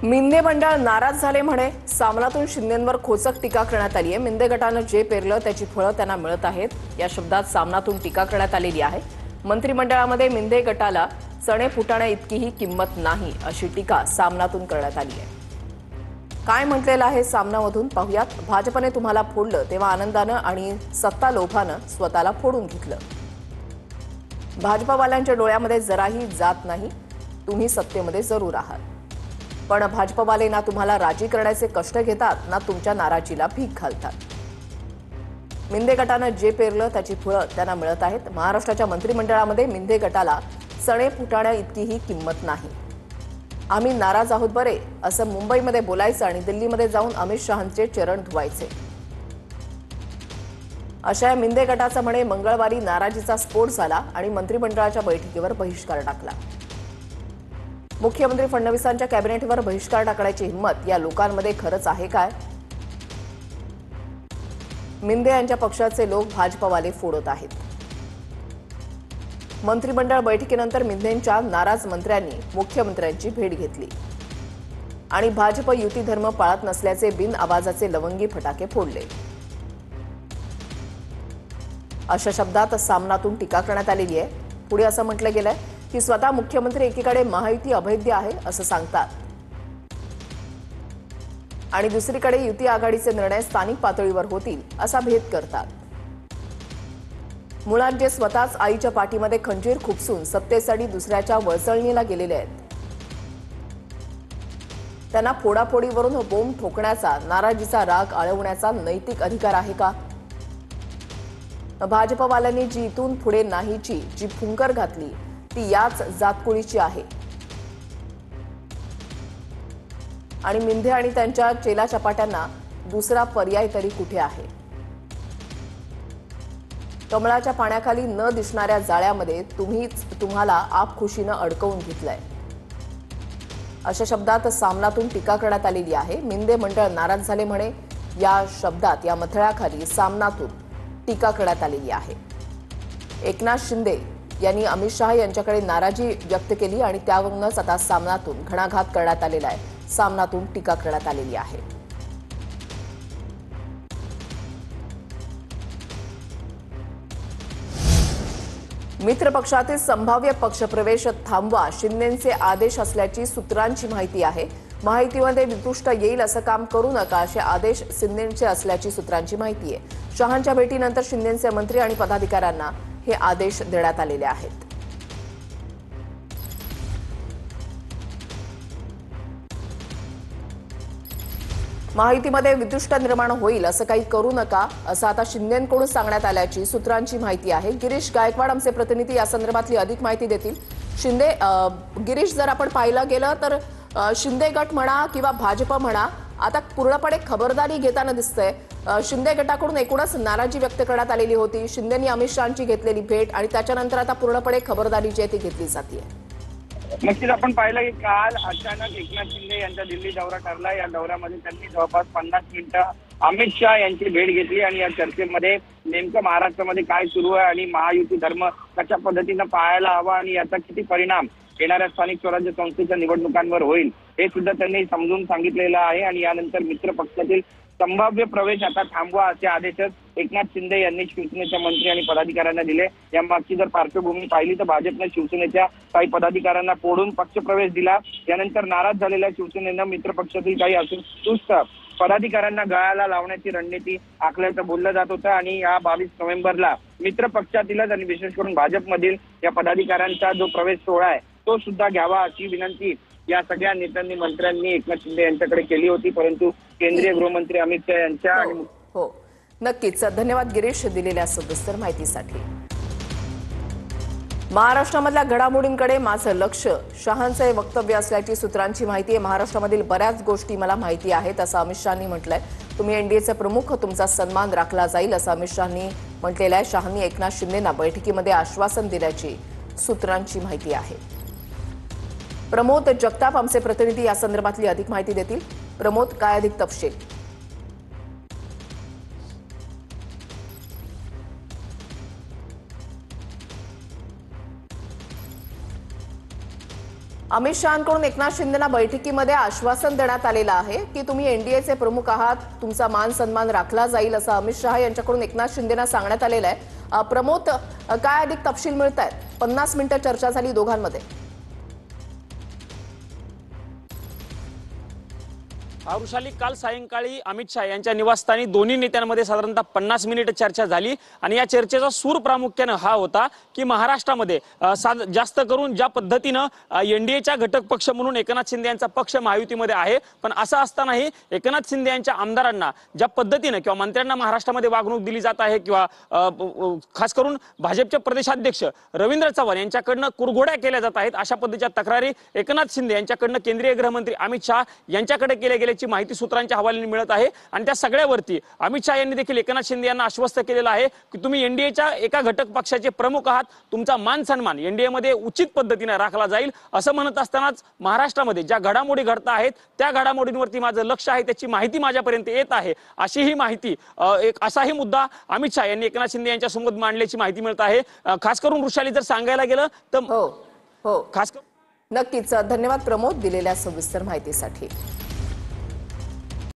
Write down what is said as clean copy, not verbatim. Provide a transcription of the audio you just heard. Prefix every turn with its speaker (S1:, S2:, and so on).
S1: मिंदे मंडळ नाराज झाले म्हणे सामनातून शिंदेंवर खोचक टीका करण्यात आली आहे। मिंदे गटानं जे पेरलं त्याची फळं त्यांना मिळत आहेत या शब्दात सामनातून टीका करण्यात आलेली आहे। मंत्रिमंडळामध्ये मिंदे गटाला चणे फुटाण्या इतकीही किंमत नाही अशी टीका सामनातून करण्यात आली आहे। काय म्हटलेलं आहे सामनामधून पाहूयात। भाजपने तुम्हाला फोडलं तेव्हा आनंदानं आणि सत्ता लोभानं स्वतःला फोडून घेतलं। भाजपवाल्यांच्या डोळ्यामध्ये जराही जात नाही, तुम्ही सत्तेमध्ये जरूर आहात, पण भाजपवाले ना तुम्हाला राजी करण्याचे कष्ट घेतात ना तुमच्या नाराजीला भीक घालतात। मिंदे गटानं जे पेरलं त्याची फळं त्यांना मिळत आहेत। महाराष्ट्राच्या मंत्रिमंडळामध्ये मिंदे गटाला चणे फुटाण्या इतकीही किंमत नाही। आम्ही नाराज आहोत बरे असं मुंबईमध्ये बोलायचं आणि दिल्लीमध्ये जाऊन अमित शहांचे चरण धुवायचे। अशा या मिंदे गटाचा म्हणे मंगळवारी नाराजीचा स्फोट झाला आणि मंत्रिमंडळाच्या बैठकीवर बहिष्कार टाकला। मुख्यमंत्री फडणवीसांच्या कॅबिनेटवर बहिष्कार टाकण्याची हिंमत या लोकांमध्ये खरंच आहे काय? मिंदे यांच्या पक्षाचे लोक भाजपवाले फोडत आहेत। मंत्रिमंडळ बैठकीनंतर मिंदेंच्या नाराज मंत्र्यांनी मुख्यमंत्र्यांची भेट घेतली आणि भाजप युती धर्म पाळत नसल्याचे बिन आवाजाचे लवंगी फटाके फोडले। अशा शब्दात सामनातून टीका करण्यात आलेली आहे। पुढे असं म्हटलं गेलंय की स्वतः मुख्यमंत्री एकीकडे महायुती अवैध आहे असं सांगतात आणि दुसरीकडे युती आघाडीचे निर्णय स्थानिक पातळीवर होतील असा भेद करतात। मुळात जे स्वतःच आईच्या पाठीमध्ये खंजीर खुपसून सत्तेसाठी दुसऱ्याच्या वळचळणीला गेलेले आहेत त्यांना फोडाफोडीवरून बोंब ठोकण्याचा, नाराजीचा राग आळवण्याचा नैतिक अधिकार आहे का? भाजपवाल्यांनी जी इथून पुढे नाहीची जी फुंकर घातली ती याच जातकुळीची आहे आणि मिंदे आणि त्यांच्या चेला चपाट्यांना दुसरा पर्याय तरी कुठे आहे? कमळाच्या पाण्याखाली न दिसणाऱ्या जाळ्यामध्ये तुम्हाला आपखुशीनं अडकवून घेतलंय। अशा शब्दात सामनातून टीका करण्यात आलेली आहे। मिंदे मंडळ नाराज झाले म्हणे या शब्दात, या मथळ्याखाली सामनातून टीका करण्यात आलेली आहे। एकनाथ शिंदे यांनी अमित शहा यांच्याकडे नाराजी व्यक्त केली आणि त्यावरूनच आता सामनातून घणाघात करण्यात आलेला आहे। सामनातून टीका करण्यात आलेली आहे। मित्र पक्षातील संभाव्य पक्षप्रवेश थांबवा शिंदेंचे आदेश असल्याची सूत्रांची माहिती आहे। माहितीमध्ये वितुष्ट येईल असं काम करू नका असे आदेश शिंदेंचे असल्याची सूत्रांची माहिती आहे। शहांच्या भेटीनंतर शिंदेंचे मंत्री आणि पदाधिकाऱ्यांना हे आदेश देण्यात आलेले आहेत। माहितीमध्ये वितुष्ट निर्माण होईल असं काही करू नका असं आता शिंदेंकडून सांगण्यात आल्याची सूत्रांची माहिती आहे। गिरीश गायकवाड आमचे प्रतिनिधी या संदर्भातली अधिक माहिती देतील। गिरीश, जर आपण पाहिलं गेलं तर शिंदे गट म्हणा किंवा भाजप म्हणा आता पूर्णपणे खबरदारी घेताना दिसतंय। शिंदे गटाकडून एकूणच नाराजी व्यक्त करण्यात आलेली होती। शिंदेंनी अमित शहांची घेतलेली भेट आणि त्याच्यानंतर आता पूर्णपणे खबरदारी जी आहे ती घेतली जाते।
S2: नक्कीच आपण पाहिलं की काल अचानक एकनाथ शिंदे यांचा दिल्ली दौरा ठरला। या दौऱ्यामध्ये त्यांनी जवळपास 50 मिनिटं अमित शहा यांची भेट घेतली आणि या चर्चेमध्ये नेमकं महाराष्ट्रामध्ये काय सुरू आहे आणि महायुती धर्म कशा पद्धतीनं पाहायला हवा आणि याचा किती परिणाम येणाऱ्या स्थानिक स्वराज्य संस्थेच्या निवडणुकांवर होईल हे सुद्धा त्यांनी समजून सांगितलेलं आहे। आणि यानंतर मित्र पक्षातील संभाव्य प्रवेश आता थांबवा असे आदेशच एकनाथ शिंदे यांनी शिवसेनेच्या मंत्री आणि पदाधिकाऱ्यांना दिले। यामागची जर पार्श्वभूमी पाहिली तर भाजपने शिवसेनेच्या काही पदाधिकाऱ्यांना फोडून पक्षप्रवेश दिला। यानंतर नाराज झालेल्या शिवसेनेनं मित्र पक्षातील काही असंतुष्ट पदाधिकाऱ्यांना गळाला लावण्याची रणनीती आखल्याचं बोललं जात होतं आणि या 22 नोव्हेंबरला मित्र पक्षातीलच आणि विशेष करून भाजपमधील या पदाधिकाऱ्यांचा जो प्रवेश सोहळा आहे तो सुद्धा घ्यावा अशी विनंती या सगळ्या नेत्यांनी, मंत्र्यांनी एकनाथ शिंदे यांच्याकडे केली होती, परंतु केंद्रीय गृहमंत्री अमित शहा यांच्या
S1: हो नक्कीच धन्यवाद गिरीश दिलेल्या सविस्तर माहितीसाठी। महाराष्ट्रामधल्या घडामोडींकडे माझं लक्ष शहांचे वक्तव्य असल्याची सूत्रांची माहिती आहे। महाराष्ट्रामधील बऱ्याच गोष्टी मला माहिती आहेत असं अमित शहांनी म्हटलंय। तुम्ही एनडीएचे प्रमुख, तुमचा सन्मान राखला जाईल असं अमित शहांनी म्हटलेलं आहे। शहांनी एकनाथ शिंदेंना बैठकीमध्ये आश्वासन दिल्याची सूत्रांची माहिती आहे। प्रमोद जगताप आमचे प्रतिनिधी या संदर्भातली अधिक माहिती देतील। प्रमोद, काय अधिक तपशील? अमित शहांकडून एकनाथ शिंदेना बैठकीमध्ये आश्वासन देण्यात आलेलं आहे की तुम्ही एनडीएचे प्रमुख आहात, तुमचा मान सन्मान राखला जाईल असं अमित शहा यांच्याकडून एकनाथ शिंदेना सांगण्यात आलेलं आहे। प्रमोद, काय अधिक तपशील मिळत आहेत? 50 मिनिटं चर्चा झाली दोघांमध्ये।
S3: वृषाली, काल सायंकाळी अमित शहा यांच्या निवासस्थानी दोन्ही नेत्यांमध्ये साधारणतः 50 मिनिट चर्चा झाली आणि या चर्चेचा सूर प्रामुख्याने हा होता की महाराष्ट्रामध्ये जास्त करून ज्या पद्धतीनं एनडीएच्या घटक पक्ष म्हणून एकनाथ शिंदे यांचा पक्ष महायुतीमध्ये आहे, पण असं असतानाही एकनाथ शिंदे यांच्या आमदारांना ज्या पद्धतीनं किंवा मंत्र्यांना महाराष्ट्रामध्ये वागणूक दिली जात आहे किंवा खास करून भाजपचे प्रदेशाध्यक्ष रवींद्र चव्हाण यांच्याकडनं कुरघोड्या केल्या जात आहेत, अशा पद्धतीच्या तक्रारी एकनाथ शिंदे यांच्याकडनं केंद्रीय गृहमंत्री अमित शहा यांच्याकडे केल्या गेल्या माहिती सूत्रांच्या हवाल्याने मिळत आहे। आणि त्या सगळ्यावरती अमित शहा यांनी देखील एकनाथ शिंदे यांना आश्वस्त केलेलं आहे की तुम्ही एनडीएच्या एका घटक पक्षाचे प्रमुख आहात, तुमचा मान सन्मान एनडीए मध्ये उचित पद्धतीने राखला जाईल असं म्हणत असतानाच महाराष्ट्रामध्ये ज्या घडामोडी घडत आहेत त्या घडामोडींवरती माझं लक्ष आहे, त्याची माहिती माझ्यापर्यंत येत आहे, अशी ही माहिती असाही मुद्दा अमित शहा यांनी एकनाथ शिंदे यांच्या समोर मांडल्याची माहिती मिळत आहे। खास करून वृषाली जर सांगायला गेलं तर
S1: हो,
S3: खास करून
S1: नक्कीच धन्यवाद प्रमोद दिलेल्या सविस्तर माहितीसाठी।